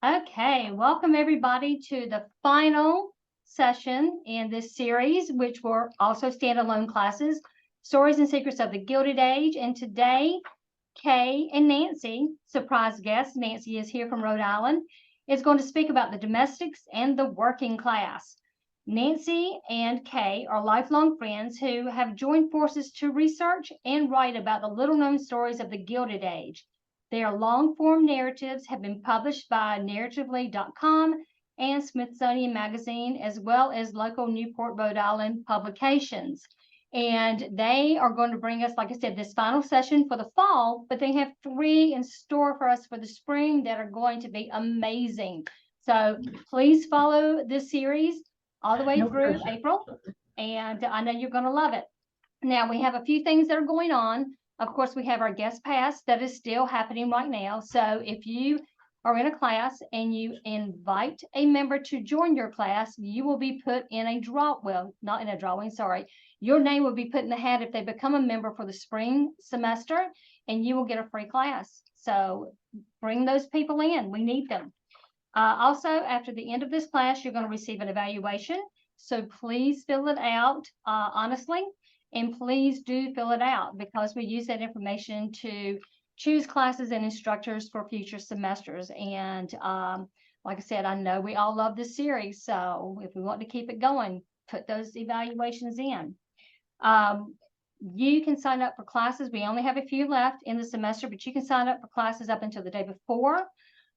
Okay, welcome everybody to the final session in this series, which were also standalone classes, Stories and Secrets of the Gilded Age. And today, Kay and Nancy, surprise guest, Nancy is here from Rhode Island, is going to speak about the domestics and the working class. Nancy and Kay are lifelong friends who have joined forces to research and write about the little-known stories of the Gilded Age. Their long-form narratives have been published by narratively.com and Smithsonian Magazine, as well as local Newport, Rhode Island publications. And they are going to bring us, like I said, this final session for the fall, but they have 3 in store for us for the spring that are going to be amazing. So please follow this series all the way through April, and I know you're going to love it. Now, we have a few things that are going on. Of course, we have our guest pass that is still happening right now. So if you are in a class and you invite a member to join your class, you will be put in a draw, well, not in a drawing, sorry. Your name will be put in the hat if they become a member for the spring semester, and you will get a free class. So bring those people in. We need them. Also, after the end of this class, you're going to receive an evaluation. So please fill it out honestly. And please do fill it out because we use that information to choose classes and instructors for future semesters. And like I said, I know we all love this series. So if we want to keep it going, put those evaluations in. You can sign up for classes. We only have a few left in the semester, but you can sign up for classes up until the day before.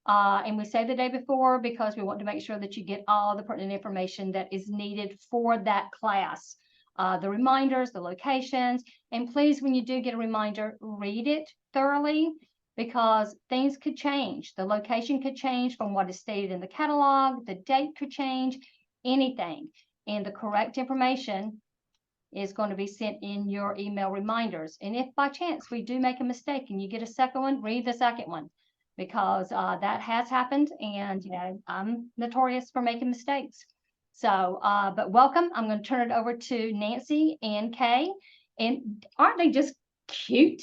And we say the day before because we want to make sure that you get all the pertinent information that is needed for that class. The reminders, the locations, and please, when you do get a reminder, read it thoroughly because things could change. The location could change from what is stated in the catalog. The date could change, anything. And the correct information is going to be sent in your email reminders. And if by chance we do make a mistake and you get a second one, read the second one because that has happened. And, you know, I'm notorious for making mistakes. So, but welcome. I'm going to turn it over to Nancy and Kay. And aren't they just cute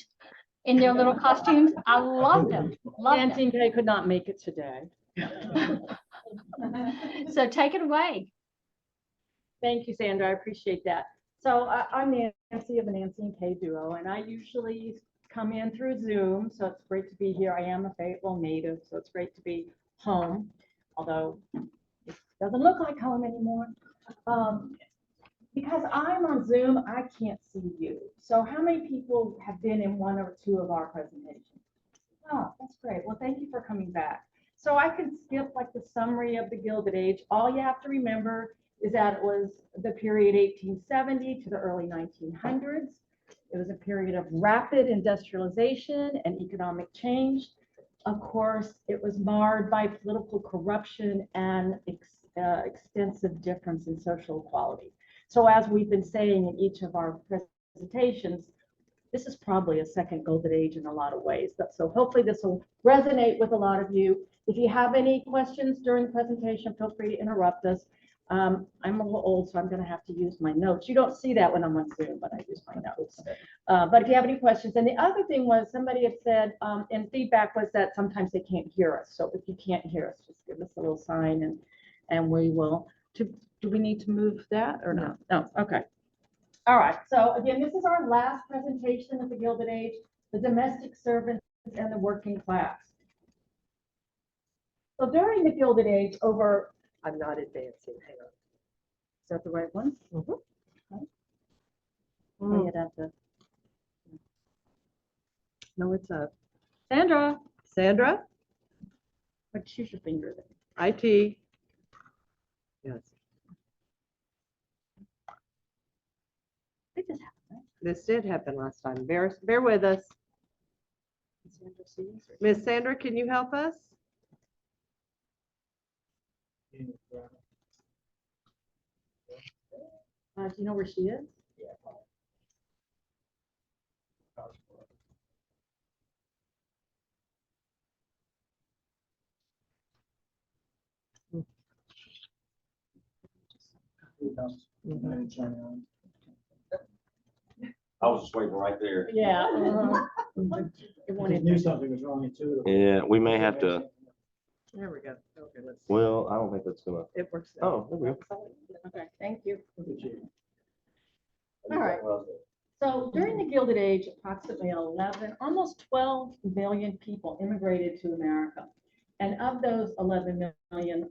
in their little costumes? I love them. Nancy and Kay could not make it today. So take it away. Thank you, Sandra. I appreciate that. So I'm Nancy of the Nancy and Kay Duo, and I usually come in through Zoom. So it's great to be here. I am a Fayetteville native, so it's great to be home, although it doesn't look like home anymore. Because I'm on Zoom, I can't see you. So how many people have been in 1 or 2 of our presentations? Oh, that's great. Well, thank you for coming back. So I can skip like the summary of the Gilded Age. All you have to remember is that it was the period 1870 to the early 1900s. It was a period of rapid industrialization and economic change. Of course, it was marred by political corruption and extensive difference in social equality. So as we've been saying in each of our presentations, this is probably a second Gilded Age in a lot of ways. So hopefully this will resonate with a lot of you. If you have any questions during the presentation, feel free to interrupt us. I'm a little old, so I'm going to have to use my notes. You don't see that when I'm on Zoom, but I use my notes. But if you have any questions, and the other thing was somebody had said, and feedback was that sometimes they can't hear us. So if you can't hear us, just give us a little sign, and we will. Do we need to move that or not? No. Okay. All right. So again, this is our last presentation of the Gilded Age, the domestic servants and the working class. So during the Gilded Age, I'm not advancing. Hang on. Is that the right one? Mm-hmm. Okay. No, it's up. Sandra. Sandra? But choose your finger there. IT. Yes. It just happened, right? This did happen last time. Bear with us. Miss Sandra, can you help us? Do you know where she is? I was just waiting right there. Yeah. I knew something was wrong too. Yeah, we may have to There we go. Okay, let's, Well, I don't think that's gonna, it works. oh, there we go. Okay, thank you. All right. So during the Gilded Age, approximately 11, almost 12 million people immigrated to America. And of those 11 million,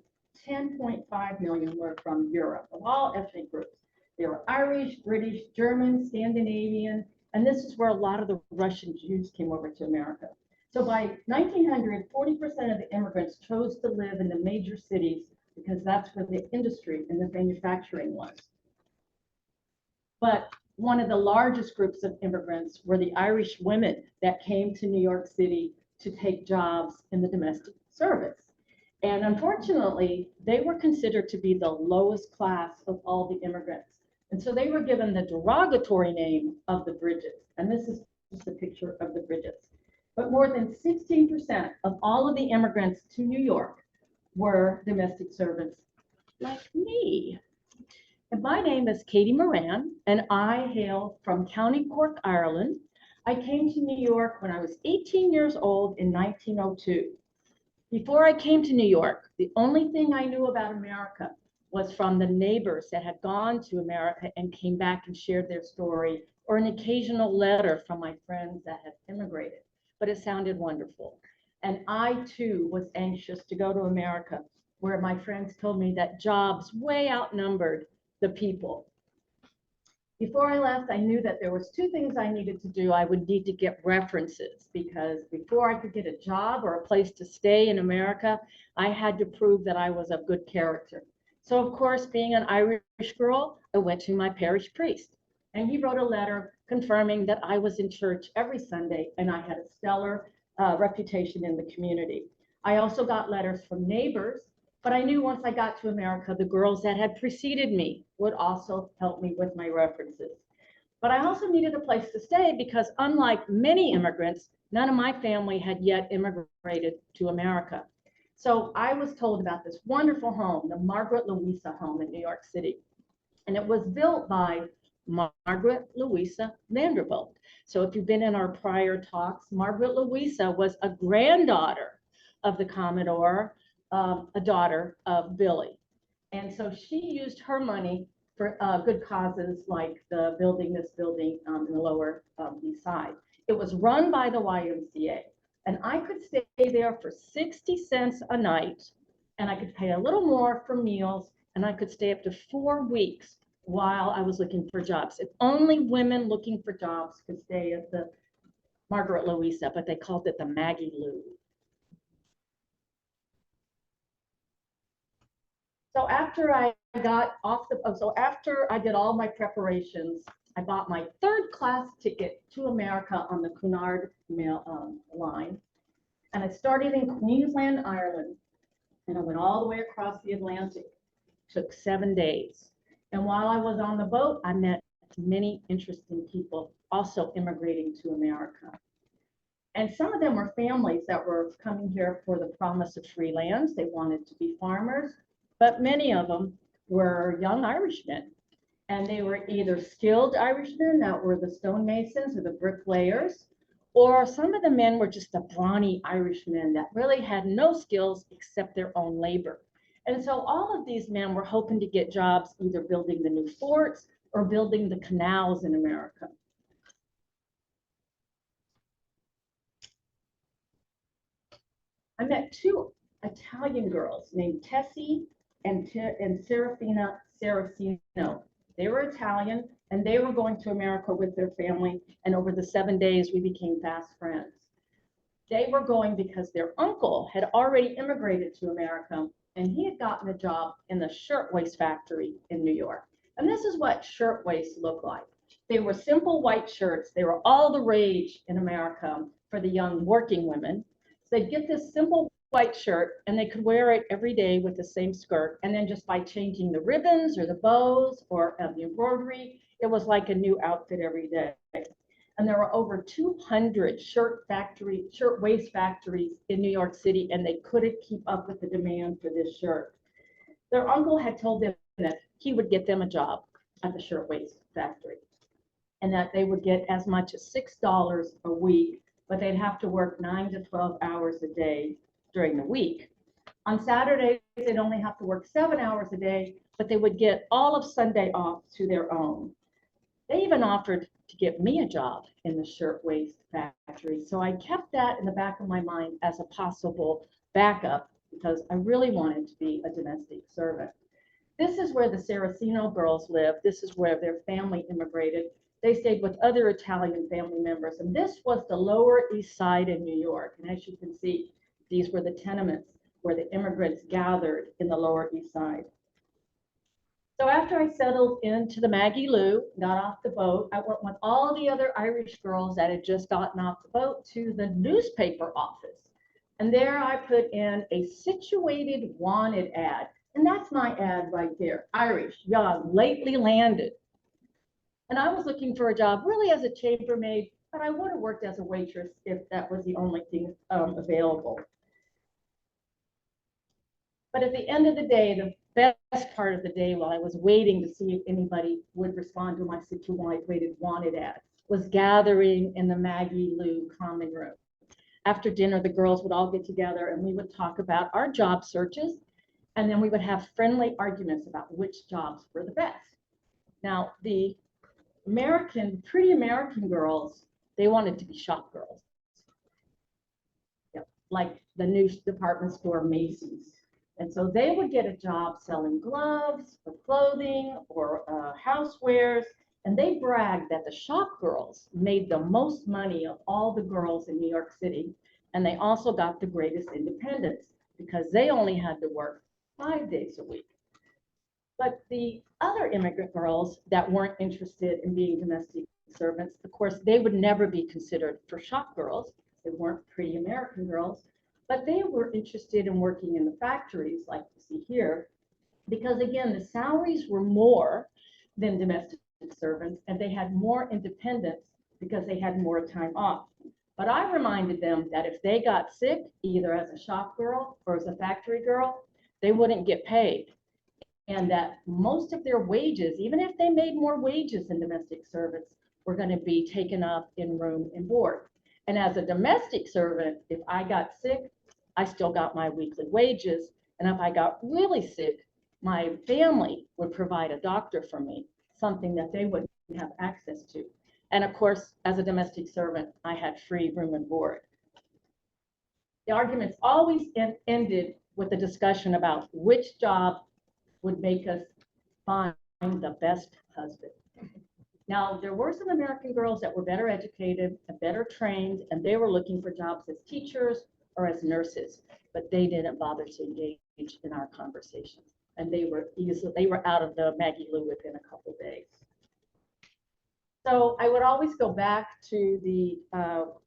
10.5 million were from Europe, of all ethnic groups. They were Irish, British, German, Scandinavian, and this is where a lot of the Russian Jews came over to America. So by 1900, 40% of the immigrants chose to live in the major cities because that's where the industry and the manufacturing was. But one of the largest groups of immigrants were the Irish women that came to New York City to take jobs in the domestic service. And unfortunately, they were considered to be the lowest class of all the immigrants. And so they were given the derogatory name of the Bridges. And this is just a picture of the Bridges. But more than 16% of all of the immigrants to New York were domestic servants like me. And my name is Katie Moran, and I hail from County Cork, Ireland. I came to New York when I was 18 years old in 1902. Before I came to New York, the only thing I knew about America was from the neighbors that had gone to America and came back and shared their story, or an occasional letter from my friends that had immigrated. But it sounded wonderful. And I too was anxious to go to America, where my friends told me that jobs way outnumbered the people. Before I left, I knew that there was two things I needed to do. I would need to get references, because before I could get a job or a place to stay in America, I had to prove that I was of good character. So of course, being an Irish girl, I went to my parish priest, and he wrote a letter confirming that I was in church every Sunday and I had a stellar reputation in the community. I also got letters from neighbors, but I knew once I got to America, the girls that had preceded me would also help me with my references. But I also needed a place to stay because, unlike many immigrants, none of my family had yet immigrated to America. So I was told about this wonderful home, the Margaret Louisa home in New York City. And it was built by Margaret Louisa Vanderbilt. So if you've been in our prior talks, Margaret Louisa was a granddaughter of the Commodore, a daughter of Billy. And so she used her money for good causes, like the building this building in the lower east side. It was run by the YMCA, and I could stay there for 60 cents a night, and I could pay a little more for meals, and I could stay up to 4 weeks while I was looking for jobs. If only women looking for jobs could stay at the Margaret Louisa, but they called it the Maggie Lou. So after I got off so after I did all my preparations, I bought my third class ticket to America on the Cunard line. And I started in Queensland, Ireland, and I went all the way across the Atlantic. Took 7 days. And while I was on the boat, I met many interesting people also immigrating to America. And some of them were families that were coming here for the promise of free lands. They wanted to be farmers. But many of them were young Irishmen, and they were either skilled Irishmen that were the stonemasons or the bricklayers, or some of the men were just the brawny Irishmen that really had no skills except their own labor. And so all of these men were hoping to get jobs either building the new forts or building the canals in America. I met two Italian girls named Tessie and Serafina Saracino. They were Italian, and they were going to America with their family, and over the 7 days, we became fast friends. They were going because their uncle had already immigrated to America, and he had gotten a job in the shirtwaist factory in New York. And this is what shirtwaists look like. They were simple white shirts. They were all the rage in America for the young working women. So they'd get this simple white shirt, and they could wear it every day with the same skirt. And then just by changing the ribbons or the bows or the embroidery, it was like a new outfit every day. And there were over 200 shirtwaist factories in New York City, and they couldn't keep up with the demand for this shirt. Their uncle had told them that he would get them a job at the shirtwaist factory, and that they would get as much as $6 a week, but they'd have to work 9 to 12 hours a day during the week. On Saturdays, they'd only have to work 7 hours a day, but they would get all of Sunday off to their own. They even offered to get me a job in the shirtwaist factory. So I kept that in the back of my mind as a possible backup because I really wanted to be a domestic servant. This is where the Saraceno girls lived. This is where their family immigrated. They stayed with other Italian family members. And this was the Lower East Side in New York. And as you can see, these were the tenements where the immigrants gathered in the Lower East Side. So after I settled into the Maggie Lou, got off the boat, I went with all the other Irish girls that had just gotten off the boat to the newspaper office. And there I put in a situated wanted ad. And that's my ad right there, Irish, young, lately landed. And I was looking for a job really as a chambermaid, but I would have worked as a waitress if that was the only thing available. But at the end of the day, the best part of the day while I was waiting to see if anybody would respond to my situated wanted ad was gathering in the Maggie Lou common room. After dinner, the girls would all get together and we would talk about our job searches, and then we would have friendly arguments about which jobs were the best. Now, the pretty American girls, they wanted to be shop girls. Yep, like the new department store Macy's. And so they would get a job selling gloves or clothing or housewares. And they bragged that the shop girls made the most money of all the girls in New York City. And they also got the greatest independence because they only had to work 5 days a week. But the other immigrant girls that weren't interested in being domestic servants, of course, they would never be considered for shop girls. They weren't pretty American girls. But they were interested in working in the factories like you see here, because again, the salaries were more than domestic servants and they had more independence because they had more time off. But I reminded them that if they got sick, either as a shop girl or as a factory girl, they wouldn't get paid. And that most of their wages, even if they made more wages than domestic servants, were going to be taken up in room and board. And as a domestic servant, if I got sick, I still got my weekly wages. And if I got really sick, my family would provide a doctor for me, something that they wouldn't have access to. And of course, as a domestic servant, I had free room and board. The arguments always ended with a discussion about which job would make us find the best husband. Now, there were some American girls that were better educated and better trained, and they were looking for jobs as teachers or as nurses, but they didn't bother to engage in our conversation. And they were out of the Maggie Lou within a couple days. So I would always go back to the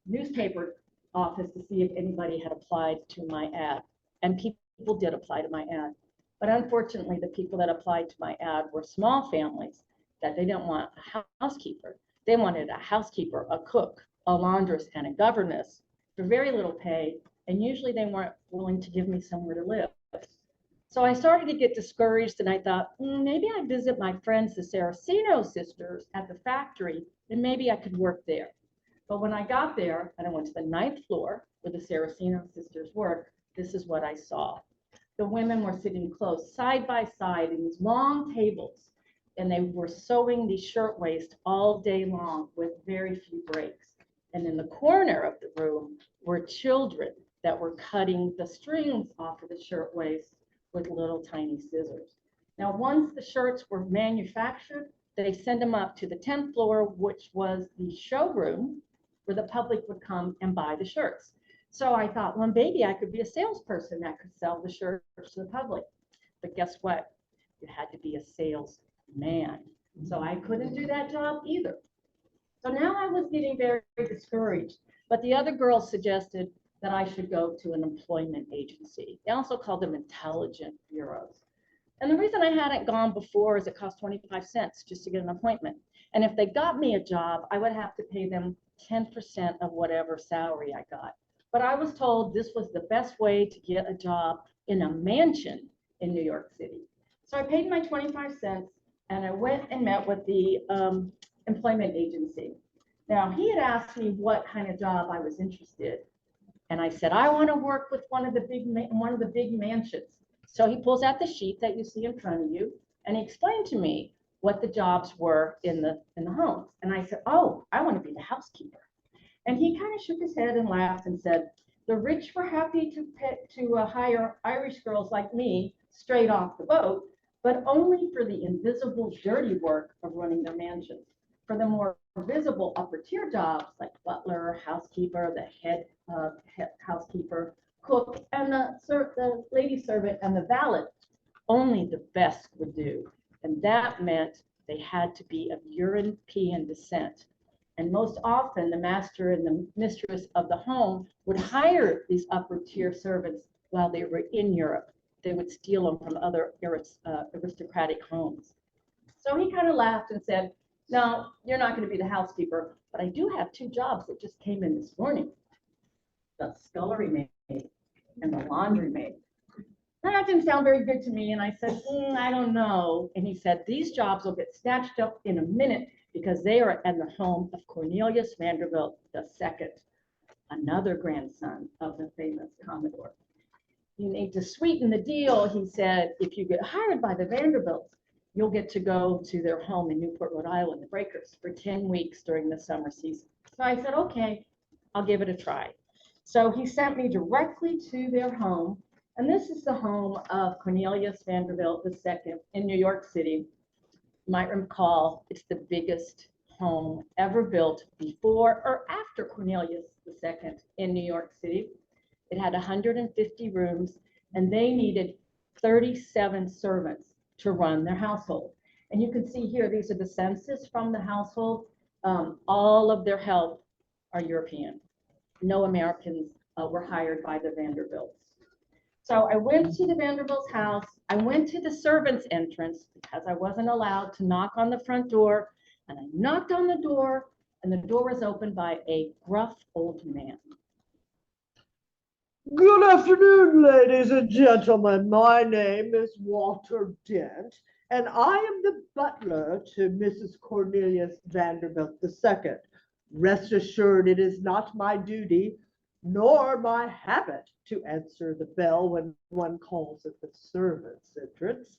newspaper office to see if anybody had applied to my ad. And people did apply to my ad. But unfortunately, the people that applied to my ad were small families that they didn't want a housekeeper. They wanted a housekeeper, a cook, a laundress, and a governess for very little pay. And usually they weren't willing to give me somewhere to live. So I started to get discouraged and I thought, maybe I'd visit my friends, the Saraceno sisters at the factory, and maybe I could work there. But when I got there and I went to the 9th floor where the Saraceno sisters work, this is what I saw. The women were sitting close, side by side in these long tables, and they were sewing these shirtwaists all day long with very few breaks. And in the corner of the room were children that were cutting the strings off of the shirtwaist with little tiny scissors. Now, once the shirts were manufactured, they sent them up to the 10th floor, which was the showroom where the public would come and buy the shirts. So I thought, well, maybe I could be a salesperson that could sell the shirts to the public. But guess what? You had to be a salesman. So I couldn't do that job either. So now I was getting very discouraged. But the other girls suggested that I should go to an employment agency. They also called them intelligence bureaus. And the reason I hadn't gone before is it cost 25 cents just to get an appointment. And if they got me a job, I would have to pay them 10% of whatever salary I got. But I was told this was the best way to get a job in a mansion in New York City. So I paid my 25 cents and I went and met with the employment agency. Now, he had asked me what kind of job I was interested in. And I said, I want to work with one of the big mansions. So he pulls out the sheet that you see in front of you, and he explained to me what the jobs were in the homes. And I said, oh, I want to be the housekeeper. And he kind of shook his head and laughed and said, the rich were happy to hire Irish girls like me straight off the boat, but only for the invisible, dirty work of running their mansions. For the more visible upper tier jobs like butler, housekeeper, the head housekeeper, cook, and the lady servant and the valet, only the best would do. And that meant they had to be of European descent. And most often, the master and the mistress of the home would hire these upper tier servants while they were in Europe. They would steal them from other aristocratic homes. So he kind of laughed and said, no, you're not going to be the housekeeper, but I do have two jobs that just came in this morning. The scullery maid and the laundry maid. That didn't sound very good to me. And I said, I don't know. And he said, these jobs will get snatched up in a minute because they are at the home of Cornelius Vanderbilt II, another grandson of the famous Commodore. You need to sweeten the deal, he said. If you get hired by the Vanderbilts, you'll get to go to their home in Newport, Rhode Island, the Breakers, for 10 weeks during the summer season. So I said, okay, I'll give it a try. So he sent me directly to their home. And this is the home of Cornelius Vanderbilt II in New York City. You might recall it's the biggest home ever built before or after Cornelius II in New York City. It had 150 rooms, and they needed 37 servants to run their household. And you can see here, these are the census from the household. All of their help are European. No Americans were hired by the Vanderbilts. So I went to the Vanderbilt's house. I went to the servants' entrance because I wasn't allowed to knock on the front door. And I knocked on the door, and the door was opened by a gruff old man. Good afternoon, ladies and gentlemen. My name is Walter Dent, and I am the butler to Mrs. Cornelius Vanderbilt II. Rest assured, it is not my duty nor my habit to answer the bell when one calls at the servants' entrance.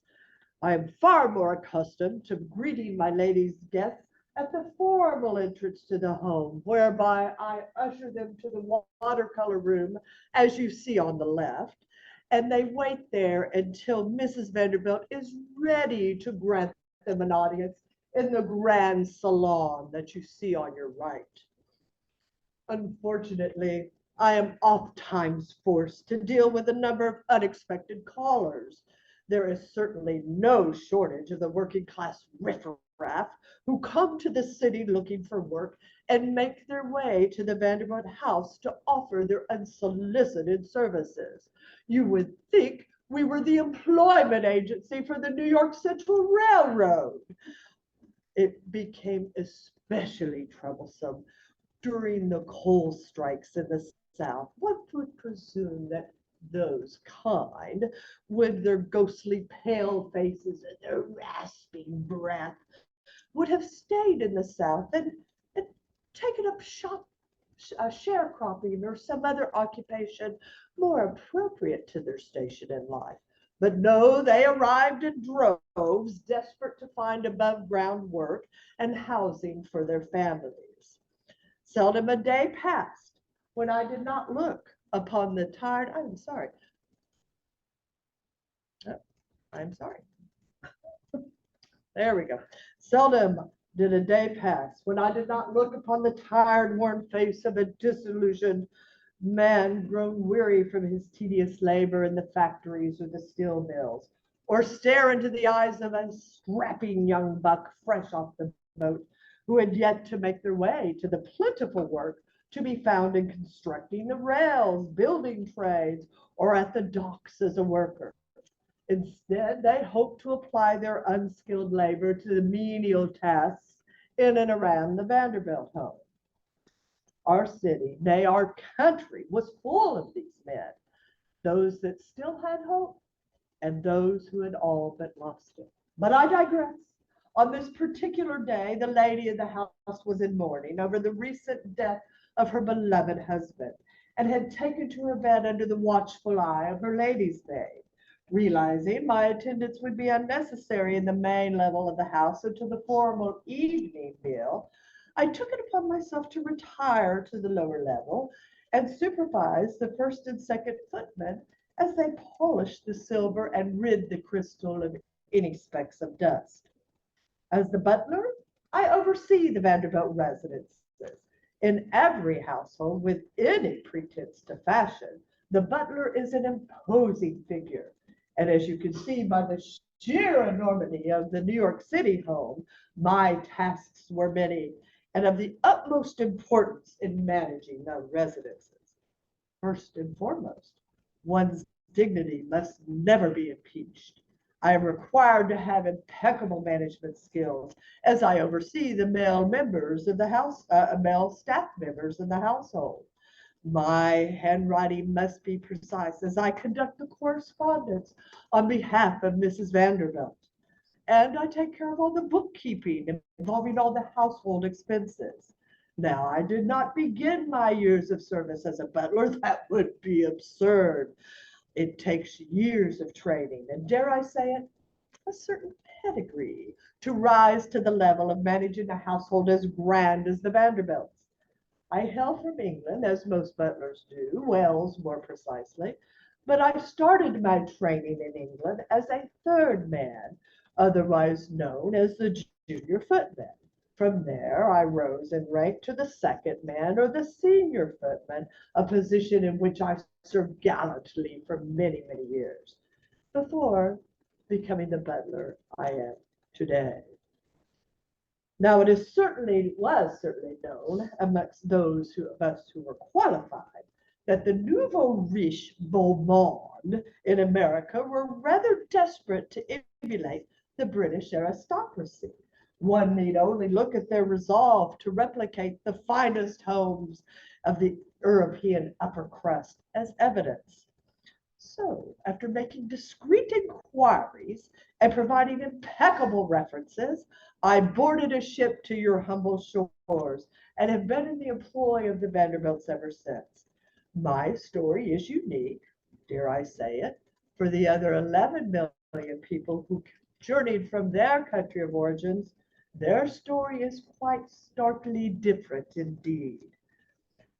I am far more accustomed to greeting my lady's guests at the formal entrance to the home, whereby I usher them to the watercolor room, as you see on the left, and they wait there until Mrs. Vanderbilt is ready to grant them an audience in the grand salon that you see on your right. Unfortunately, I am oftentimes forced to deal with a number of unexpected callers. There is certainly no shortage of the working class riffraff who come to the city looking for work and make their way to the Vanderbilt house to offer their unsolicited services. You would think we were the employment agency for the New York Central Railroad. It became especially troublesome during the coal strikes in the South. One would presume that those kind, with their ghostly pale faces and their rasping breath, would have stayed in the South and taken up sharecropping or some other occupation more appropriate to their station in life. But no, they arrived in droves, desperate to find above ground work and housing for their families. Seldom a day passed when I did not look upon the tired, I'm sorry. There we go. Seldom did a day pass when I did not look upon the tired, worn face of a disillusioned man grown weary from his tedious labor in the factories or the steel mills, or stare into the eyes of a strapping young buck fresh off the boat who had yet to make their way to the plentiful work to be found in constructing the rails, building trades, or at the docks as a worker. Instead, they hoped to apply their unskilled labor to the menial tasks in and around the Vanderbilt home. Our city, nay, our country, was full of these men, those that still had hope and those who had all but lost it. But I digress. On this particular day, the lady of the house was in mourning over the recent death of her beloved husband, and had taken to her bed under the watchful eye of her lady's maid. Realizing my attendance would be unnecessary in the main level of the house until the formal evening meal, I took it upon myself to retire to the lower level and supervise the first and second footmen as they polished the silver and rid the crystal of any specks of dust. As the butler, I oversee the Vanderbilt residences. In every household with any pretense to fashion, the butler is an imposing figure. And as you can see by the sheer enormity of the New York City home, my tasks were many and of the utmost importance in managing the residences. First and foremost, one's dignity must never be impeached. I am required to have impeccable management skills as I oversee the male members of the house, male staff members in the household. My handwriting must be precise as I conduct the correspondence on behalf of Mrs. Vanderbilt. And I take care of all the bookkeeping involving all the household expenses. Now, I did not begin my years of service as a butler. That would be absurd. It takes years of training, and dare I say it, a certain pedigree to rise to the level of managing a household as grand as the Vanderbilts. I hail from England, as most butlers do, Wales more precisely, but I started my training in England as a third man, otherwise known as the junior footman. From there, I rose in rank to the second man or the senior footman, a position in which I served gallantly for many, many years, before becoming the butler I am today. Now, it was certainly known amongst those of us who were qualified that the nouveau riche beau monde in America were rather desperate to emulate the British aristocracy. One need only look at their resolve to replicate the finest homes of the European upper crust as evidence. So, after making discreet inquiries and providing impeccable references, I boarded a ship to your humble shores and have been in the employ of the Vanderbilts ever since. My story is unique, dare I say it, for the other 11 million people who journeyed from their country of origins. Their story is quite starkly different indeed.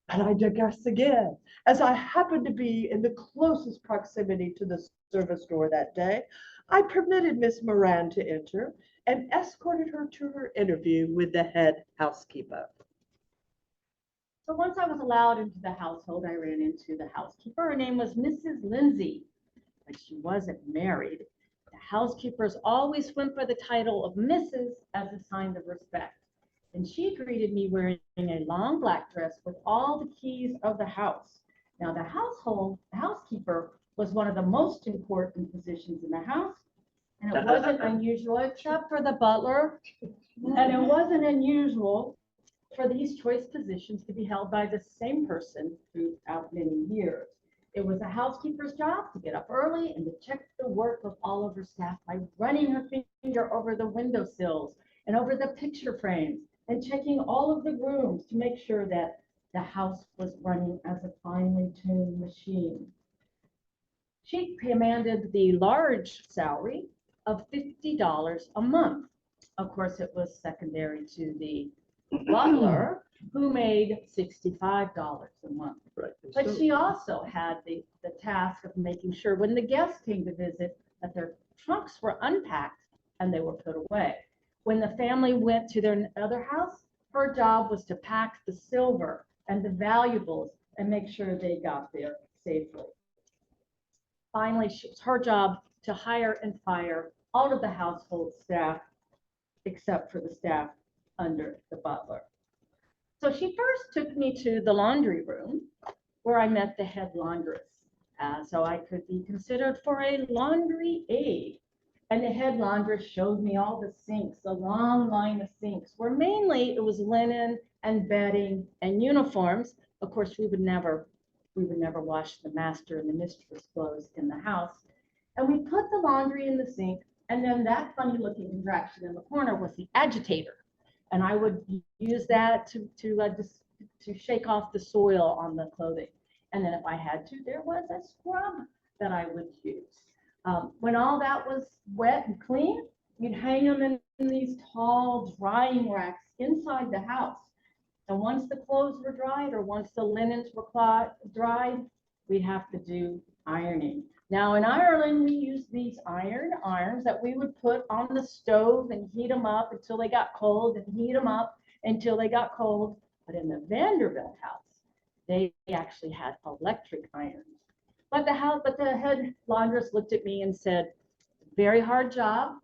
And I digress again. As I happened to be in the closest proximity to the service door that day, I permitted Miss Moran to enter and escorted her to her interview with the head housekeeper. So once I was allowed into the household, I ran into the housekeeper. Her name was Mrs. Lindsay, but she wasn't married. The housekeepers always went for the title of Mrs. as a sign of respect. And she greeted me wearing a long black dress with all the keys of the house. Now, the housekeeper was one of the most important positions in the house. And it wasn't unusual, except for the butler. And it wasn't unusual for these choice positions to be held by the same person throughout many years. It was a housekeeper's job to get up early and to check the work of all of her staff by running her finger over the windowsills and over the picture frames and checking all of the rooms to make sure that the house was running as a finely tuned machine. She commanded the large salary of $50 a month. Of course, it was secondary to the butler, who made $65 a month. Right. But she also had the task of making sure when the guests came to visit that their trunks were unpacked and they were put away. When the family went to their other house, her job was to pack the silver and the valuables and make sure they got there safely. Finally, it was her job to hire and fire all of the household staff except for the staff under the butler. So she first took me to the laundry room where I met the head laundress. So I could be considered for a laundry aide. And the head laundress showed me all the sinks, a long line of sinks, where mainly it was linen and bedding and uniforms. Of course, we would never wash the master and the mistress clothes in the house. And we put the laundry in the sink, and then that funny looking contraption in the corner was the agitator. And I would use that to shake off the soil on the clothing. And then if I had to, there was a scrub that I would use. When all that was wet and clean, you'd hang them in these tall drying racks inside the house. And once the clothes were dried or once the linens were dried, we'd have to do ironing. Now in Ireland, we use these iron irons that we would put on the stove and heat them up until they got cold and heat them up until they got cold. But in the Vanderbilt house, they actually had electric irons. But the head laundress looked at me and said, very hard job,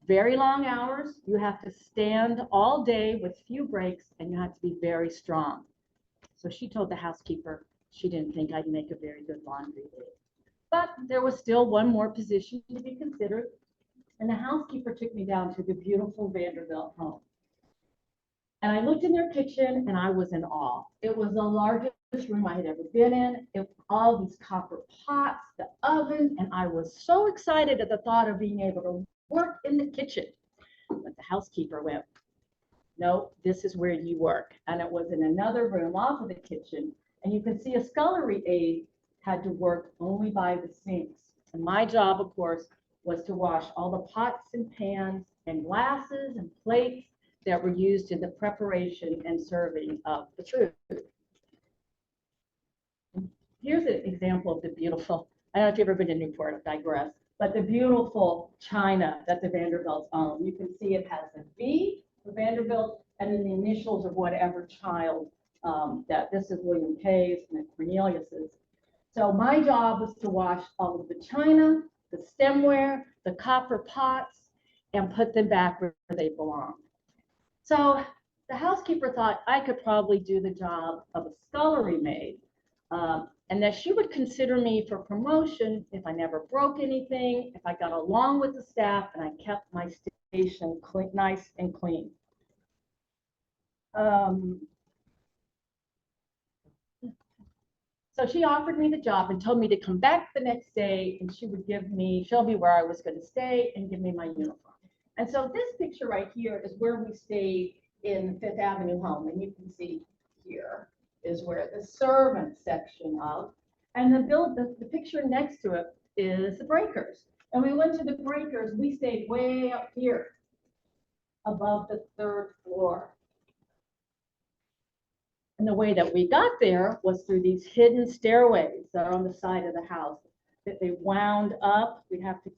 very long hours. You have to stand all day with few breaks and you have to be very strong. So she told the housekeeper she didn't think I'd make a very good laundry aide. But there was still one more position to be considered. And the housekeeper took me down to the beautiful Vanderbilt home. And I looked in their kitchen and I was in awe. It was the largest room I had ever been in. It was all these copper pots, the oven, and I was so excited at the thought of being able to work in the kitchen. But the housekeeper went, no, this is where you work. And it was in another room off of the kitchen. And you can see a scullery aide had to work only by the sinks. And my job, of course, was to wash all the pots and pans and glasses and plates that were used in the preparation and serving of the food. Here's an example of the beautiful, I don't know if you've ever been to Newport, I digress, but the beautiful china that the Vanderbilts own. You can see it has a V for Vanderbilt and then the initials of whatever child that this is William K's and Cornelius's. So my job was to wash all of the china, the stemware, the copper pots, and put them back where they belong. So the housekeeper thought I could probably do the job of a scullery maid, and that she would consider me for promotion if I never broke anything, if I got along with the staff, and I kept my station clean, nice and clean. So she offered me the job and told me to come back the next day and she would show me where I was going to stay and give me my uniform. And so this picture right here is where we stayed in Fifth Avenue home. And you can see here is where the servant section of, and the picture next to it is the breakers. And we went to the breakers, we stayed way up here above the 3rd floor. And the way that we got there was through these hidden stairways that are on the side of the house that they wound up. We'd have to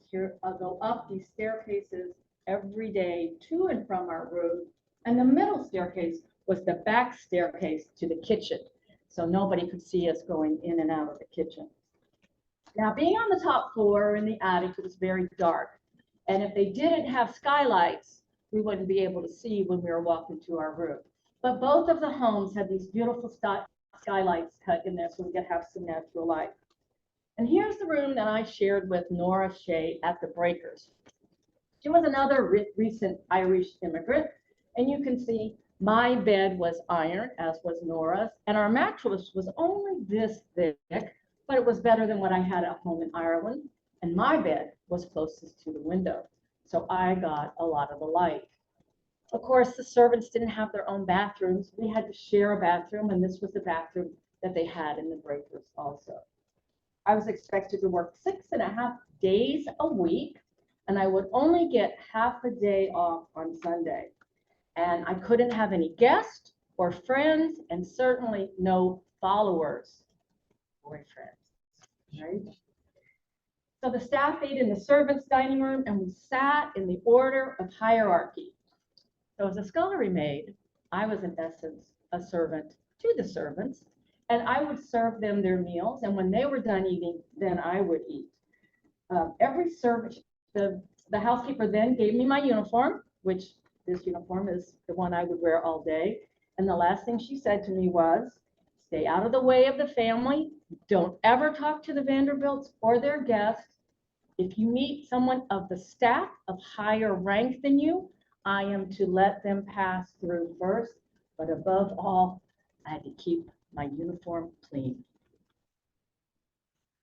go up these staircases every day to and from our room. And the middle staircase was the back staircase to the kitchen. So nobody could see us going in and out of the kitchen. Now, being on the top floor in the attic, it was very dark. And if they didn't have skylights, we wouldn't be able to see when we were walking to our room. But both of the homes had these beautiful skylights cut in there so we could have some natural light. And here's the room that I shared with Nora Shea at the Breakers. She was another recent Irish immigrant. And you can see my bed was iron, as was Nora's. And our mattress was only this thick, but it was better than what I had at home in Ireland. And my bed was closest to the window. So I got a lot of the light. Of course, the servants didn't have their own bathrooms. We had to share a bathroom, and this was the bathroom that they had in the Breakers also. I was expected to work 6.5 days a week, and I would only get half a day off on Sunday. And I couldn't have any guests or friends, and certainly no followers, boyfriends, right? So the staff ate in the servants' dining room, and we sat in the order of hierarchy. So as a scullery maid, I was in essence a servant to the servants, and I would serve them their meals. And when they were done eating, then I would eat. Every servant, the housekeeper then gave me my uniform, which this uniform is the one I would wear all day. And the last thing she said to me was, stay out of the way of the family. Don't ever talk to the Vanderbilts or their guests. If you meet someone of the staff of higher rank than you, I am to let them pass through first, but above all, I had to keep my uniform clean.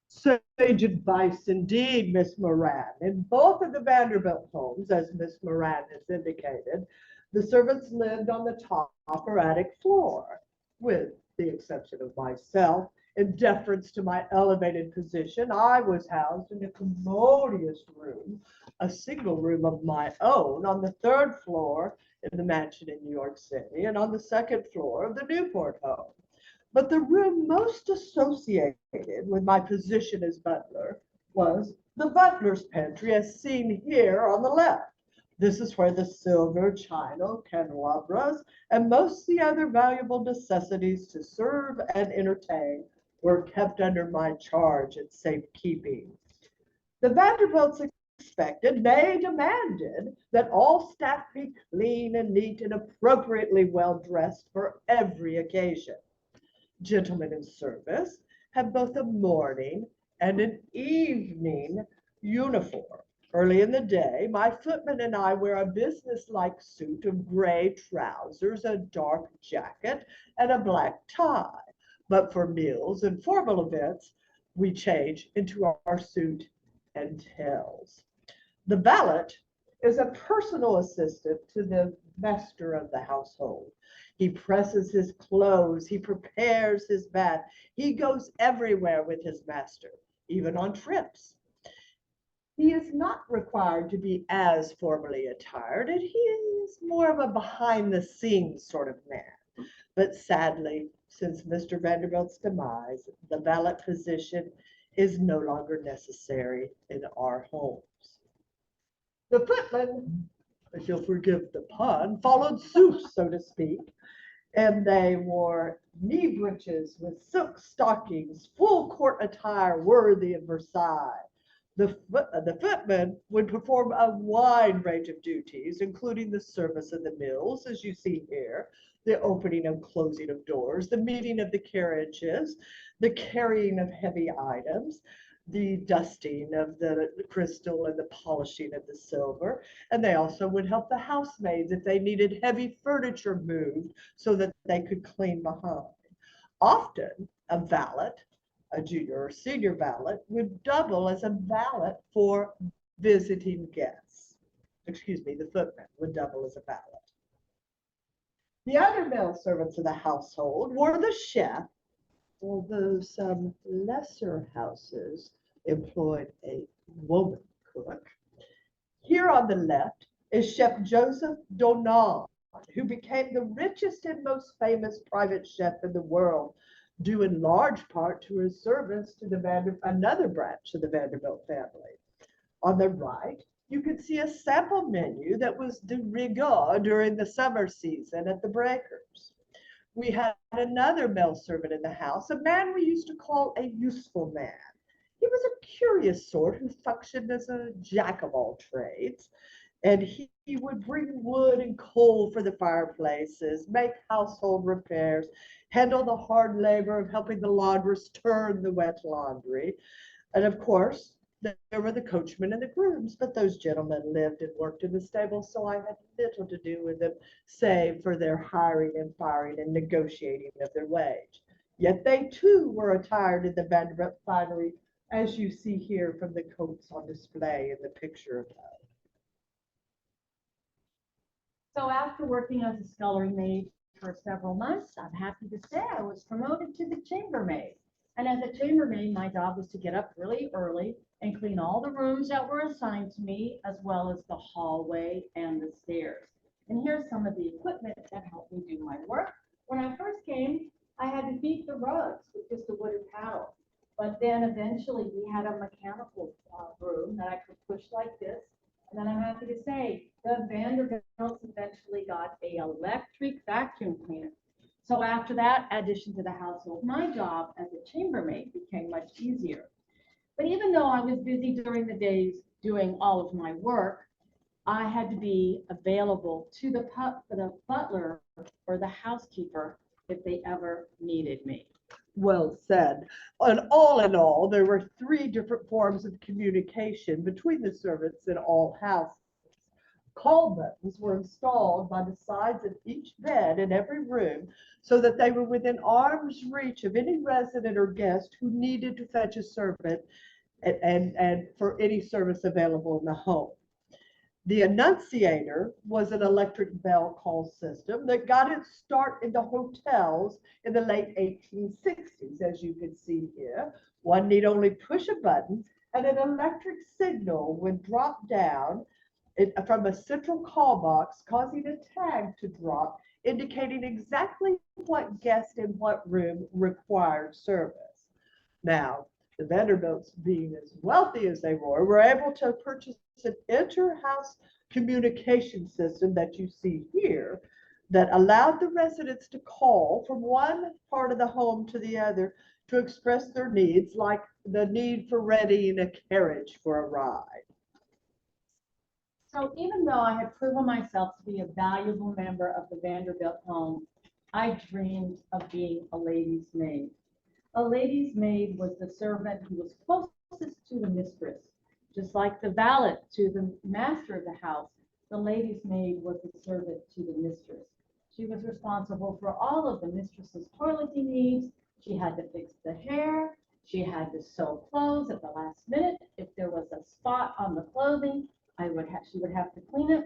Sage advice indeed, Miss Moran. In both of the Vanderbilt homes, as Miss Moran has indicated, the servants lived on the top or attic floor, with the exception of myself. In deference to my elevated position, I was housed in a commodious room, a single room of my own on the third floor in the mansion in New York City and on the second floor of the Newport home. But the room most associated with my position as butler was the butler's pantry, as seen here on the left. This is where the silver, china, candelabras, and most of the other valuable necessities to serve and entertain were kept under my charge and safekeeping. The Vanderbilts expected, nay, demanded, that all staff be clean and neat and appropriately well dressed for every occasion. Gentlemen in service have both a morning and an evening uniform. Early in the day, my footman and I wear a businesslike suit of gray trousers, a dark jacket, and a black tie. But for meals and formal events, we change into our suit and tails. The valet is a personal assistant to the master of the household. He presses his clothes, he prepares his bath, he goes everywhere with his master, even on trips. He is not required to be as formally attired, and he is more of a behind-the-scenes sort of man. But sadly, since Mr. Vanderbilt's demise, the valet position is no longer necessary in our homes. The footman, if you'll forgive the pun, followed suit, so to speak, and they wore knee breeches with silk stockings, full court attire worthy of Versailles. The footman would perform a wide range of duties, including the service of the mills, as you see here, the opening and closing of doors, the meeting of the carriages, the carrying of heavy items, the dusting of the crystal and the polishing of the silver. And they also would help the housemaids if they needed heavy furniture moved so that they could clean behind. Often a valet, a junior or senior valet, would double as a valet for visiting guests. Excuse me, the footman would double as a valet. The other male servants of the household were the chef, although some lesser houses employed a woman cook. Here on the left is Chef Joseph Donald, who became the richest and most famous private chef in the world, due in large part to his service to another branch of the Vanderbilt family. On the right, you can see a sample menu that was de rigueur during the summer season at the Breakers. We had another male servant in the house, a man we used to call a useful man. He was a curious sort who functioned as a jack of all trades, and he would bring wood and coal for the fireplaces, make household repairs, handle the hard labor of helping the laundress turn the wet laundry. And of course, there were the coachmen and the grooms, but those gentlemen lived and worked in the stable, so I had little to do with them, save for their hiring and firing and negotiating of their wage. Yet they too were attired in the Vanderbilt finery, as you see here from the coats on display in the picture above. So after working as a scullery maid for several months, I'm happy to say I was promoted to the chambermaid. And as a chambermaid, my job was to get up really early and clean all the rooms that were assigned to me, as well as the hallway and the stairs. And here's some of the equipment that helped me do my work. When I first came, I had to beat the rugs with just a wooden paddle. But then eventually we had a mechanical broom that I could push like this. And then I'm happy to say the Vanderbilts eventually got an electric vacuum cleaner. So after that addition to the household, my job as a chambermaid became much easier. But even though I was busy during the days doing all of my work, I had to be available to the butler or the housekeeper if they ever needed me. Well said. And all in all, there were 3 different forms of communication between the servants in all houses. Call buttons were installed by the sides of each bed in every room so that they were within arm's reach of any resident or guest who needed to fetch a servant and for any service available in the home. The Annunciator was an electric bell call system that got its start in the hotels in the late 1860s, as you can see here. One need only push a button and an electric signal would drop down from a central call box, causing a tag to drop, indicating exactly what guest in what room required service. Now, the Vanderbilts, being as wealthy as they were able to purchase an inter-house communication system that you see here that allowed the residents to call from one part of the home to the other to express their needs, like the need for renting a carriage for a ride. So even though I had proven myself to be a valuable member of the Vanderbilt home, I dreamed of being a lady's maid. A lady's maid was the servant who was closest to the mistress. Just like the valet to the master of the house, the lady's maid was the servant to the mistress. She was responsible for all of the mistress's toileting needs. She had to fix the hair. She had to sew clothes at the last minute. If there was a spot on the clothing, she would have to clean it.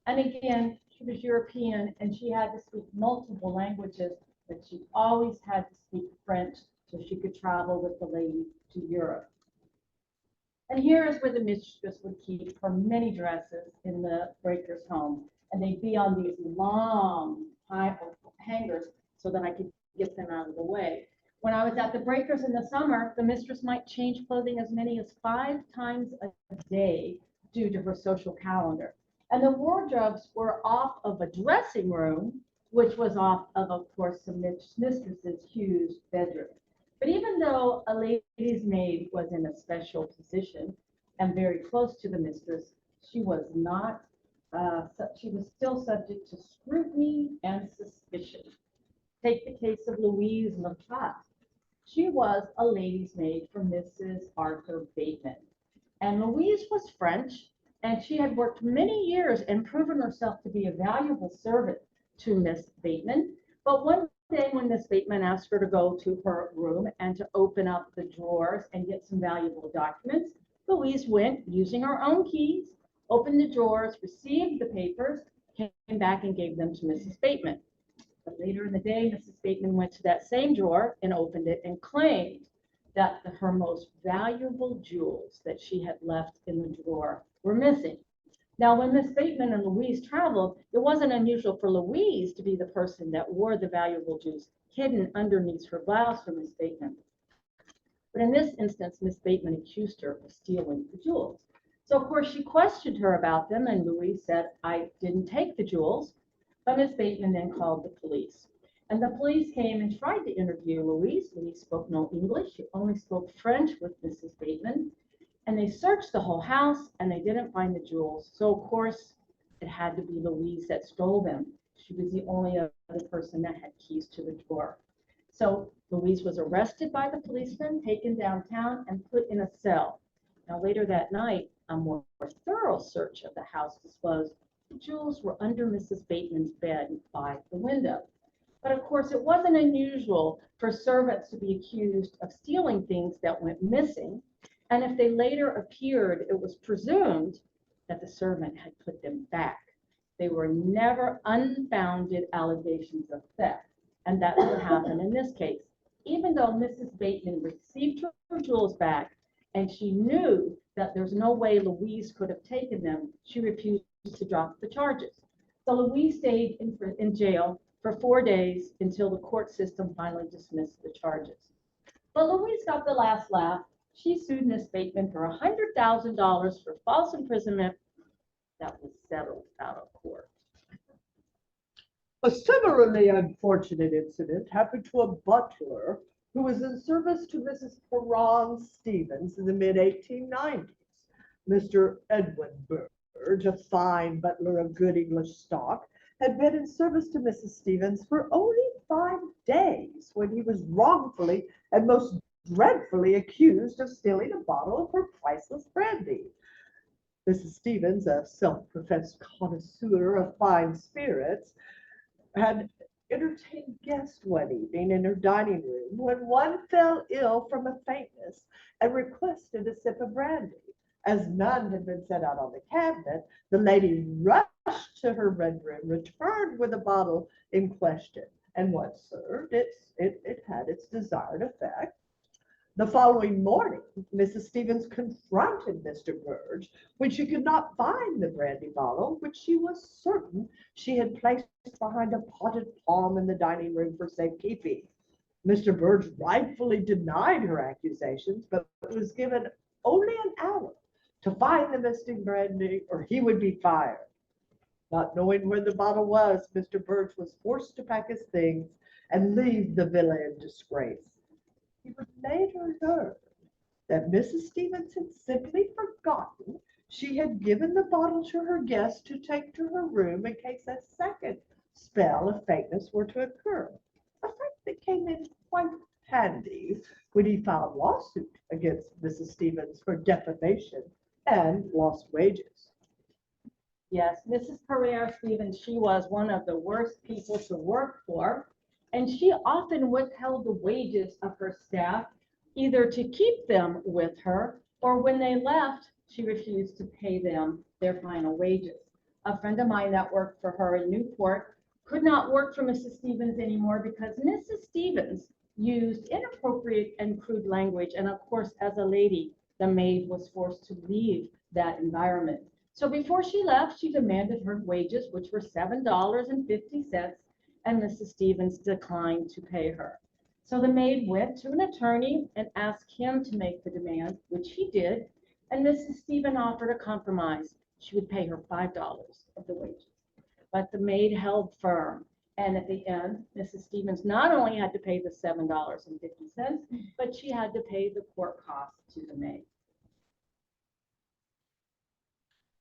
And again, she was European and she had to speak multiple languages, but she always had to speak French so she could travel with the lady to Europe. And here is where the mistress would keep her many dresses in the breaker's home. And they'd be on these long hangers so that I could get them out of the way. When I was at the breakers in the summer, the mistress might change clothing as many as 5 times a day due to her social calendar. And the wardrobes were off of a dressing room, which was off of course, the mistress's huge bedroom. But even though a lady's maid was in a special position and very close to the mistress, she was not, she was still subject to scrutiny and suspicion. Take the case of Louise Lechat. She was a lady's maid for Mrs. Arthur Bateman. And Louise was French, and she had worked many years and proven herself to be a valuable servant to Miss Bateman. But one day when Miss Bateman asked her to go to her room and to open up the drawers and get some valuable documents, Louise went using her own keys, opened the drawers, received the papers, came back and gave them to Mrs. Bateman. But later in the day, Mrs. Bateman went to that same drawer and opened it and claimed that her most valuable jewels that she had left in the drawer were missing. Now, when Miss Bateman and Louise traveled, it wasn't unusual for Louise to be the person that wore the valuable jewels hidden underneath her blouse for Miss Bateman. But in this instance, Miss Bateman accused her of stealing the jewels. So, of course, she questioned her about them, and Louise said, "I didn't take the jewels." But Miss Bateman then called the police. And the police came and tried to interview Louise. Louise spoke no English. She only spoke French with Mrs. Bateman. And they searched the whole house and they didn't find the jewels. So of course, it had to be Louise that stole them. She was the only other person that had keys to the drawer. So Louise was arrested by the policeman, taken downtown and put in a cell. Now later that night, a more thorough search of the house disclosed the jewels were under Mrs. Bateman's bed by the window. But of course, it wasn't unusual for servants to be accused of stealing things that went missing. And if they later appeared, it was presumed that the servant had put them back. They were never unfounded allegations of theft. And that's what happened in this case. Even though Mrs. Bateman received her jewels back and she knew that there's no way Louise could have taken them, she refused to drop the charges. So Louise stayed in jail for 4 days until the court system finally dismissed the charges. But Louise got the last laugh. She sued Miss Bateman for $100,000 for false imprisonment. That was settled out of court. A similarly unfortunate incident happened to a butler who was in service to Mrs. Perron Stevens in the mid-1890s. Mr. Edwin Burge, a fine butler of good English stock, had been in service to Mrs. Stevens for only 5 days when he was wrongfully and most dreadfully accused of stealing a bottle of her priceless brandy. Mrs. Stevens, a self-professed connoisseur of fine spirits, had entertained guests one evening in her dining room when one fell ill from a faintness and requested a sip of brandy. As none had been set out on the cabinet, the lady rushed to her red room, returned with a bottle in question, and once served, it had its desired effect. The following morning, Mrs. Stevens confronted Mr. Burge when she could not find the brandy bottle, which she was certain she had placed behind a potted palm in the dining room for safekeeping. Mr. Burge rightfully denied her accusations, but was given only an hour to find the missing brandy or he would be fired. Not knowing where the bottle was, Mr. Burge was forced to pack his things and leave the villa in disgrace. He would later learn that Mrs. Stevens had simply forgotten she had given the bottle to her guest to take to her room in case a second spell of faintness were to occur. A fact that came in quite handy when he filed lawsuit against Mrs. Stevens for defamation and lost wages. Yes, Mrs. Pereira Stevens, she was one of the worst people to work for, and she often withheld the wages of her staff, either to keep them with her, or when they left, she refused to pay them their final wages. A friend of mine that worked for her in Newport could not work for Mrs. Stevens anymore because Mrs. Stevens used inappropriate and crude language, and of course, as a lady, the maid was forced to leave that environment. So before she left, she demanded her wages, which were $7.50, and Mrs. Stevens declined to pay her. So the maid went to an attorney and asked him to make the demand, which he did, and Mrs. Stevens offered a compromise. She would pay her $5 of the wages. But the maid held firm, and at the end, Mrs. Stevens not only had to pay the $7.50, but she had to pay the court costs to the maid.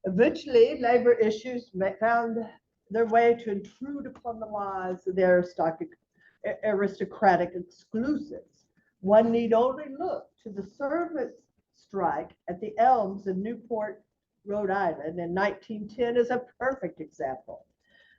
Eventually, labor issues found their way to intrude upon the lives of the aristocratic exclusives. One need only look to the servants' strike at the Elms in Newport, Rhode Island in 1910 as a perfect example.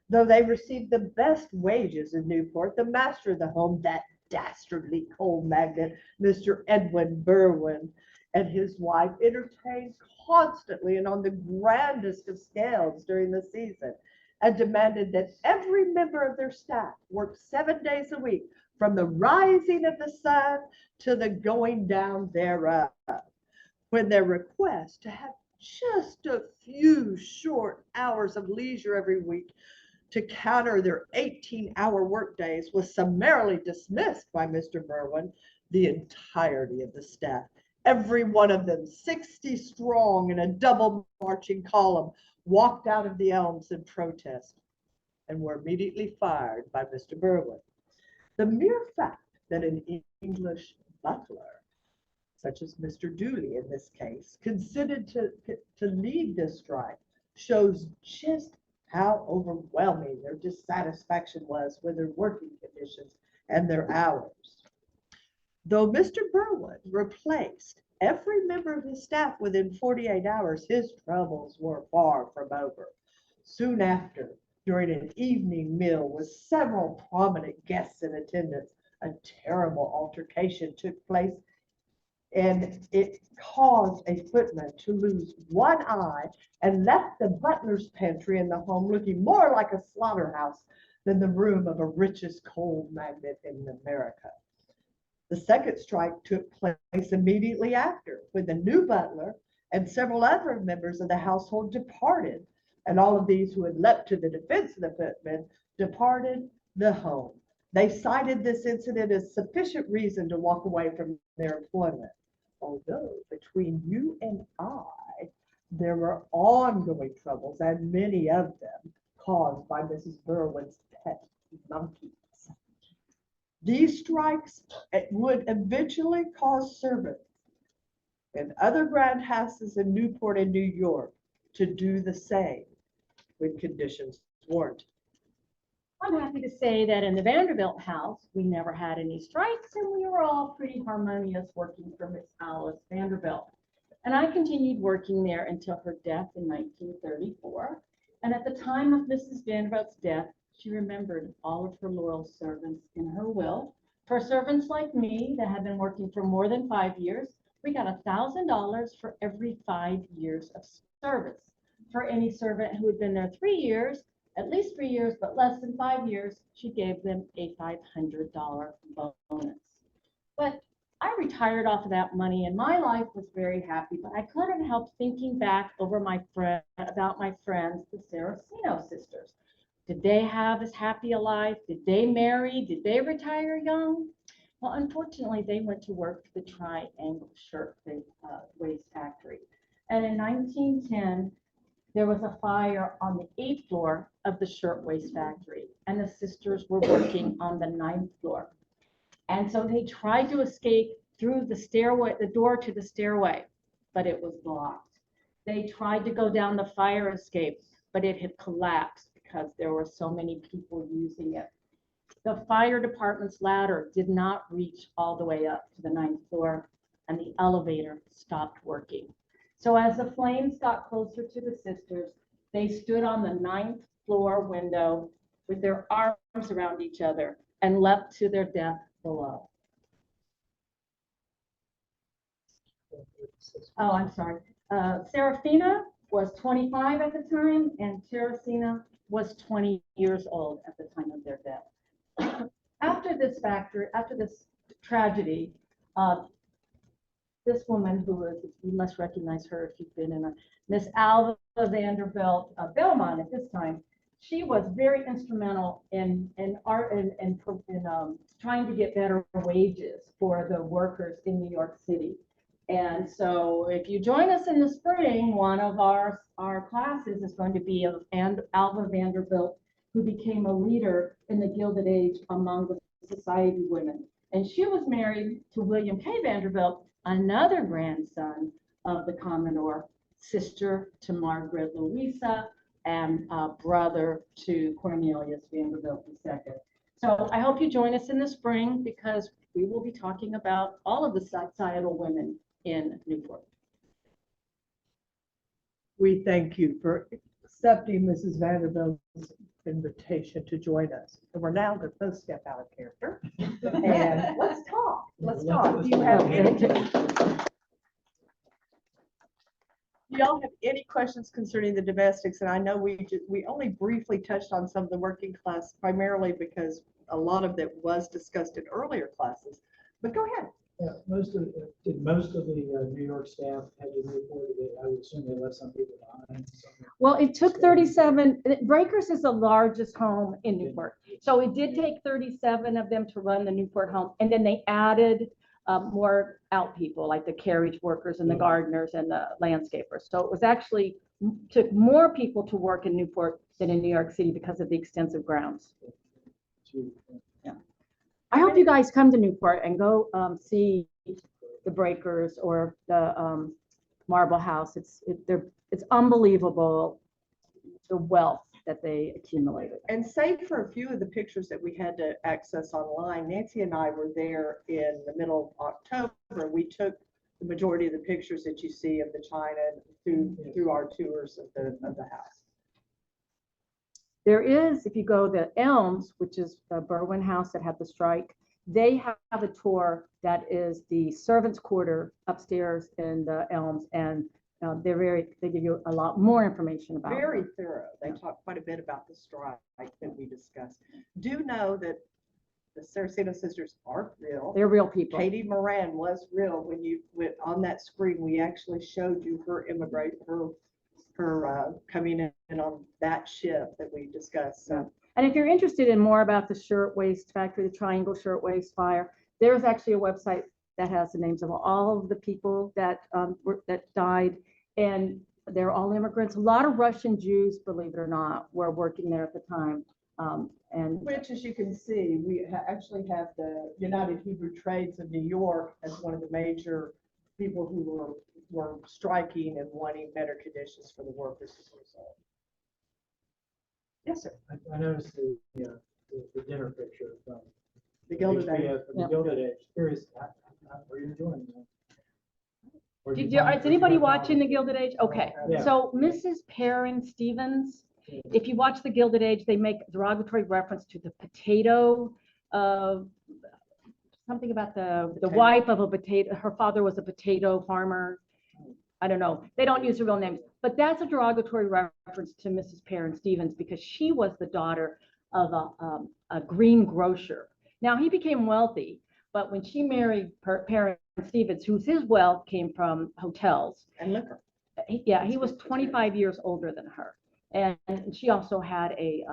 Though they received the best wages in Newport, the master of the home, that dastardly coal magnate, Mr. Edwin Berwin, and his wife entertained constantly and on the grandest of scales during the season, and demanded that every member of their staff work 7 days a week, from the rising of the sun to the going down thereof. When their request to have just a few short hours of leisure every week to counter their 18-hour workdays was summarily dismissed by Mr. Berwin, the entirety of the staff, every one of them 60 strong in a double marching column, walked out of the Elms in protest and were immediately fired by Mr. Berwin. The mere fact that an English butler, such as Mr. Dooley in this case, considered to lead this strike shows just how overwhelming their dissatisfaction was with their working conditions and their hours. Though Mr. Berwin replaced every member of his staff within 48 hours, his troubles were far from over. Soon after, during an evening meal with several prominent guests in attendance, a terrible altercation took place, and it caused a footman to lose one eye and left the butler's pantry in the home looking more like a slaughterhouse than the room of a richest coal magnate in America. The second strike took place immediately after, when the new butler and several other members of the household departed, and all of these who had leapt to the defense of the footman departed the home. They cited this incident as sufficient reason to walk away from their employment. Although between you and I, there were ongoing troubles, and many of them caused by Mrs. Berwin's pet monkeys. These strikes would eventually cause servants and other grand houses in Newport and New York to do the same when conditions warranted. I'm happy to say that in the Vanderbilt house, we never had any strikes, and we were all pretty harmonious working for Miss Alice Vanderbilt. And I continued working there until her death in 1934. And at the time of Mrs. Vanderbilt's death, she remembered all of her loyal servants in her will. For servants like me that had been working for more than 5 years, we got $1,000 for every 5 years of service. For any servant who had been there 3 years, at least 3 years, but less than 5 years, she gave them a $500 bonus. But I retired off of that money and my life was very happy, but I couldn't help thinking back over about my friends, the Saraceno sisters. Did they have as happy a life? Did they marry? Did they retire young? Well, unfortunately, they went to work for the Triangle Shirt Waist Factory. And in 1910, there was a fire on the 8th floor of the shirtwaist factory, and the sisters were working on the 9th floor. And so they tried to escape through the stairway, the door to the stairway, but it was blocked. They tried to go down the fire escape, but it had collapsed because there were so many people using it. The fire department's ladder did not reach all the way up to the 9th floor, and the elevator stopped working. So as the flames got closer to the sisters, they stood on the 9th floor window with their arms around each other and leapt to their death below. Oh, I'm sorry. Serafina was 25 at the time, and Teresina was 20 years old at the time of their death. After this tragedy, this woman who was, you must recognize her if you've been in a, Miss Alva Vanderbilt Belmont at this time, she was very instrumental in trying to get better wages for the workers in New York City. And so if you join us in the spring, one of our classes is going to be of Alva Vanderbilt, who became a leader in the Gilded Age among the society women. And she was married to William K. Vanderbilt, another grandson of the Commodore, sister to Margaret Louisa, and brother to Cornelius Vanderbilt II. So I hope you join us in the spring because we will be talking about all of the societal women in Newport. We thank you for accepting Mrs. Vanderbilt's invitation to join us. And we're now going to both step out of character. And let's talk. Let's talk. Do you have do y'all have any questions concerning the domestics? And I know we only briefly touched on some of the working class, primarily because a lot of that was discussed in earlier classes. But go ahead. Yeah, did most of the New York staff had to move forward? I would assume they left some people behind. Well, it took 37, Breakers is the largest home in Newport. So it did take 37 of them to run the Newport home. And then they added more out people like the carriage workers and the gardeners and the landscapers. So it was actually took more people to work in Newport than in New York City because of the extensive grounds. Yeah. I hope you guys come to Newport and go see the Breakers or the Marble House. It's unbelievable the wealth that they accumulated. And save for a few of the pictures that we had to access online, Nancy and I were there in the middle of October. We took the majority of the pictures that you see of the china through our tours of the house. There is, if you go to Elms, which is the Berwyn house that had the strike, they have a tour that is the servants' quarter upstairs in the Elms, and they give you a lot more information about it. Very thorough. They talk quite a bit about the strike that we discussed. Do know that the Saraceno sisters are real. They're real people. Katie Moran was real. When you went on that screen, we actually showed you her coming in on that ship that we discussed. So. And if you're interested in more about the shirtwaist factory, the Triangle Shirtwaist Fire, there's actually a website that has the names of all of the people that died, and they're all immigrants. A lot of Russian Jews, believe it or not, were working there at the time. Which, as you can see, we actually have the United Hebrew Trades of New York as one of the major people who were striking and wanting better conditions for the workers as a result. Yes, sir. I noticed the dinner picture from The Gilded Age. The Gilded Age. Curious, what are you doing? Is anybody watching the Gilded Age? Okay, Yeah. so Mrs. Perrin Stevens, if you watch the Gilded Age, they make derogatory reference to the potato something about the Potato. wife of a potato, her father was a potato farmer. I don't know. They don't use the real names, but that's a derogatory reference to Mrs. Perrin Stevens because she was the daughter of a greengrocer. Now he became wealthy, but when she married Perrin Stevens, whose his wealth came from hotels, And liquor. yeah, he was 25 years older than her, and she also had a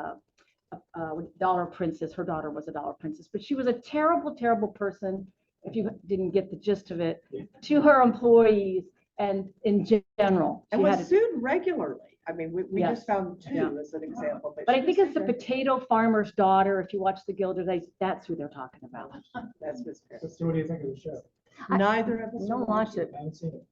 dollar princess. Her daughter was a dollar princess, but she was a terrible, terrible person. If you didn't get the gist of it, to her employees and in general. And She had was a- sued regularly. I mean, we Yes. just found two Yeah. as an example. But she I think was it's the sued potato farmer's daughter. If you watch the Gilded Age, that's who they're talking about. That's Miss Perrin. So what do you think of the show? Neither of us. Don't watch it. I haven't seen it.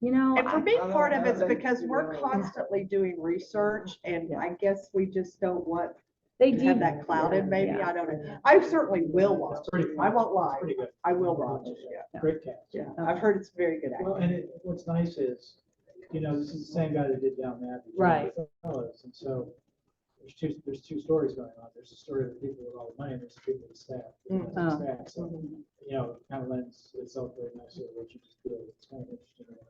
You know, And for I- me, part of it's because we're constantly doing research and Yeah. I guess we just don't want they to have do. that clouded, maybe, Yeah. I don't know. I certainly will watch It's pretty it. fun. I won't It's lie. pretty good. I will watch it, yeah. Great cast. Yeah, I've heard it's very good Well, acting. and what's nice is, this is the same guy that did Downton Abbey. Right. Fellows, and so there's two stories going on. There's the story of the people with all the money, and there's the people with the staff. Mm. The staff. So, it kind of lends itself very nicely to what you just did. It's kind of interesting. to watch.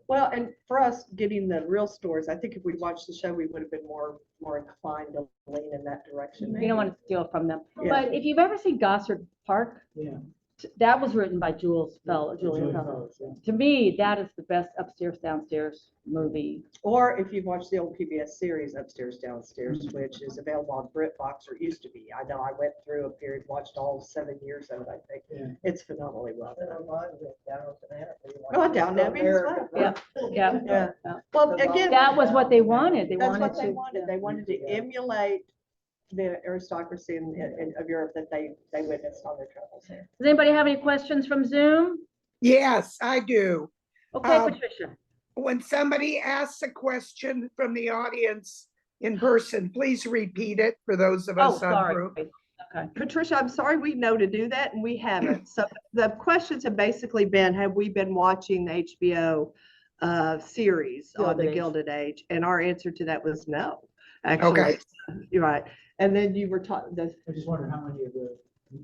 Well, and for us, getting the real stories, I think if we'd watched the show, we would have been more inclined to lean in that direction. You don't want to steal from them. Yeah. But if you've ever seen Gossard Park, Yeah. that was written by Julian Fellows. Fellows, yeah. To me, that is the best upstairs, downstairs movie. Or if you've watched the old PBS series Upstairs, Downstairs, which is available on BritBox, or used to be. I know I went through a period, watched all 7 years of it, I think. Yeah. It's phenomenally well done. Oh, Oh, Down Abbey as well. Yeah, yeah. Yeah. Well, again, That was what they wanted. They that's wanted what they to. wanted. They wanted to emulate the aristocracy of Europe that they witnessed on their travels there. Does anybody have any questions from Zoom? Yes, I do. Okay, Um, Patricia. When somebody asks a question from the audience in person, please repeat it for those of Oh, us on sorry. group. Okay. Patricia, I'm sorry we know to do that and we haven't. So the questions have basically been, have we been watching the HBO series on the Gilded Age. Gilded Age? And our answer to that was no, actually. Okay. You're right. And then you were talking, I just wondered how many of the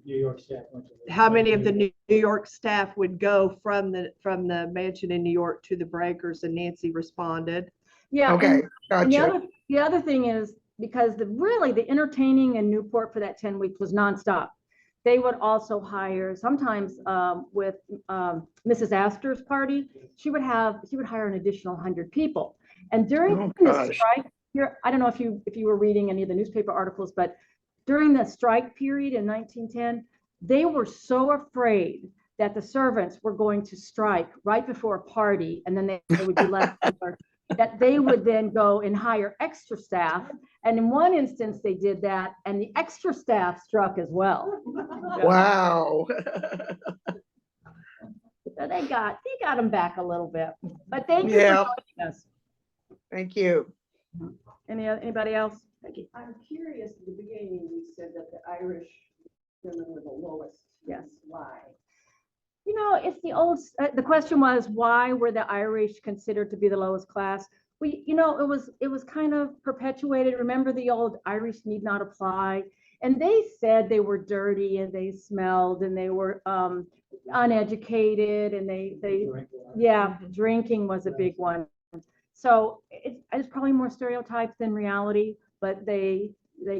New York staff went to this. how many of the New York staff would go from the mansion in New York to the breakers, and Nancy responded. Yeah. Okay, And the gotcha. other thing is, because the entertaining in Newport for that 10 weeks was nonstop. They would also hire, sometimes with Mrs. Astor's party, she would hire an additional 100 people. And during Oh, the gosh. strike here, I don't know if you were reading any of the newspaper articles, but during the strike period in 1910, they were so afraid that the servants were going to strike right before a party, and then they would be left that they would then go and hire extra staff. And in one instance, they did that, and the extra staff struck as well. Wow. So they got them back a little bit. But thank you for Yeah. joining us. Thank you. Anybody else? Thank you. I'm curious, at the beginning, you said that the Irish women were the lowest. Yes. Why? It's the question was, why were the Irish considered to be the lowest class? It was kind of perpetuated. Remember the old Irish need not apply? And they said they were dirty and they smelled and they were uneducated and drinking was a big one. So it's probably more stereotypes than reality, but they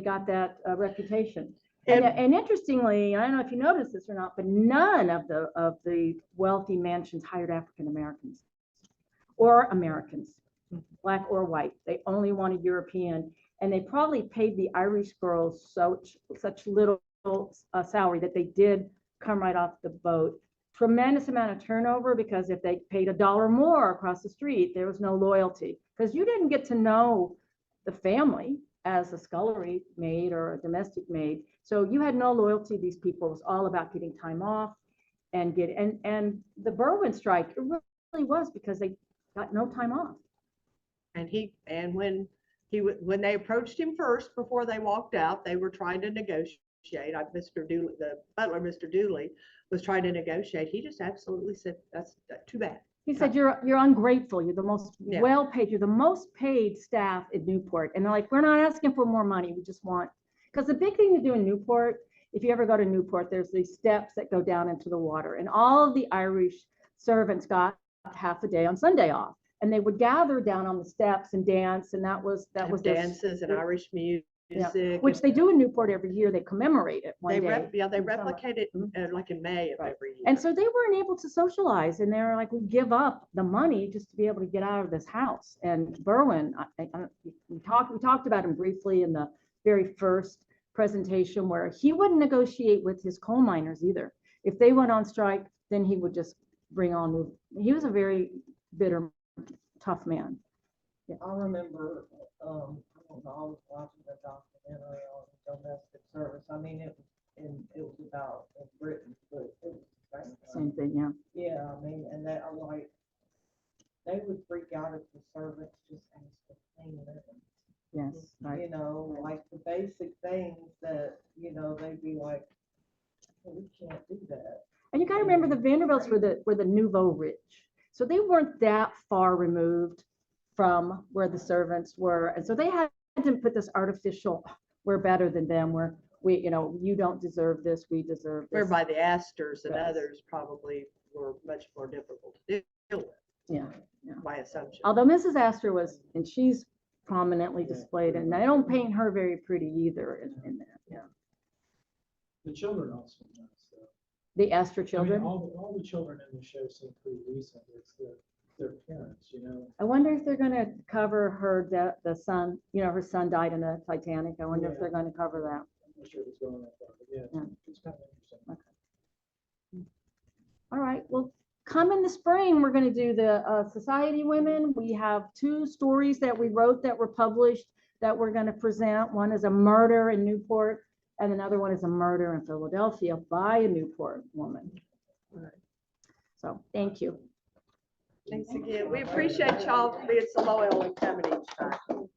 got that reputation. And interestingly, I don't know if you noticed this or not, but none of the wealthy mansions hired African Americans or Americans, black or white. They only wanted European, and they probably paid the Irish girls such little salary that they did come right off the boat. Tremendous amount of turnover, because if they paid $1 more across the street, there was no loyalty, because you didn't get to know the family as a scullery maid or a domestic maid. So you had no loyalty to these people. It was all about getting time off and the Berwyn strike, it really was because they got no time off. And when they approached him first, before they walked out, they were trying to negotiate. Mr. Dooley, the butler, Mr. Dooley, was trying to negotiate. He just absolutely said, that's too bad. He said, you're ungrateful. You're the most Yeah. well-paid. You're the most paid staff in Newport. And they're like, we're not asking for more money. We just want, because the big thing to do in Newport if you ever go to Newport, there's these steps that go down into the water, and all of the Irish servants got half a day on Sunday off, and they would gather down on the steps and dance, and that was Have their dances and Irish music. which they do in Newport every year. They commemorate it one They day. they in summer. replicate it like in May of Right. every year. And so they weren't able to socialize, and they're like, we give up the money just to be able to get out of this house. And Berwin, we talked about him briefly in the very first presentation, where he wouldn't negotiate with his coal miners either. If they went on strike, then he would just bring on he was a very bitter, tough man. I remember, I don't know, I was watching a documentary on domestic service. I mean, it was about in Britain, but it was the Same thing, yeah. Yeah, I mean, and that, I'm like, they would freak out if the servants just asked for clean linen. Yes, right. You know, like the basic things that, you know, they'd be like, "Well, we can't do that." And you gotta remember, the Vanderbilts were the nouveau rich. So they weren't that far removed from where the servants were. And so they had to put this artificial, we're better than them, where we, you know, you don't deserve this, we deserve this. Whereby the Astors and Yes. others probably were much more difficult to deal with Yeah. by assumption. Although Mrs. Astor was, and she's prominently displayed, and they don't paint her very pretty either in that, yeah. The children also. Nice, though. The Astor I mean, children. all the children in the show seem pretty recent. It's their parents, you know. I wonder if they're gonna cover her, the son, you know, her son died in the Titanic. I wonder if Yeah. they're gonna cover that. I'm not sure what's going on, but yeah, Yeah. it's kind of interesting. All right, well, come in the spring, we're gonna do the Society Women. We have 2 stories that we wrote that were published that we're gonna present. One is a murder in Newport, and another one is a murder in Philadelphia by a Newport woman. So, thank you. Thanks again. We appreciate y'all being so loyal and coming each time.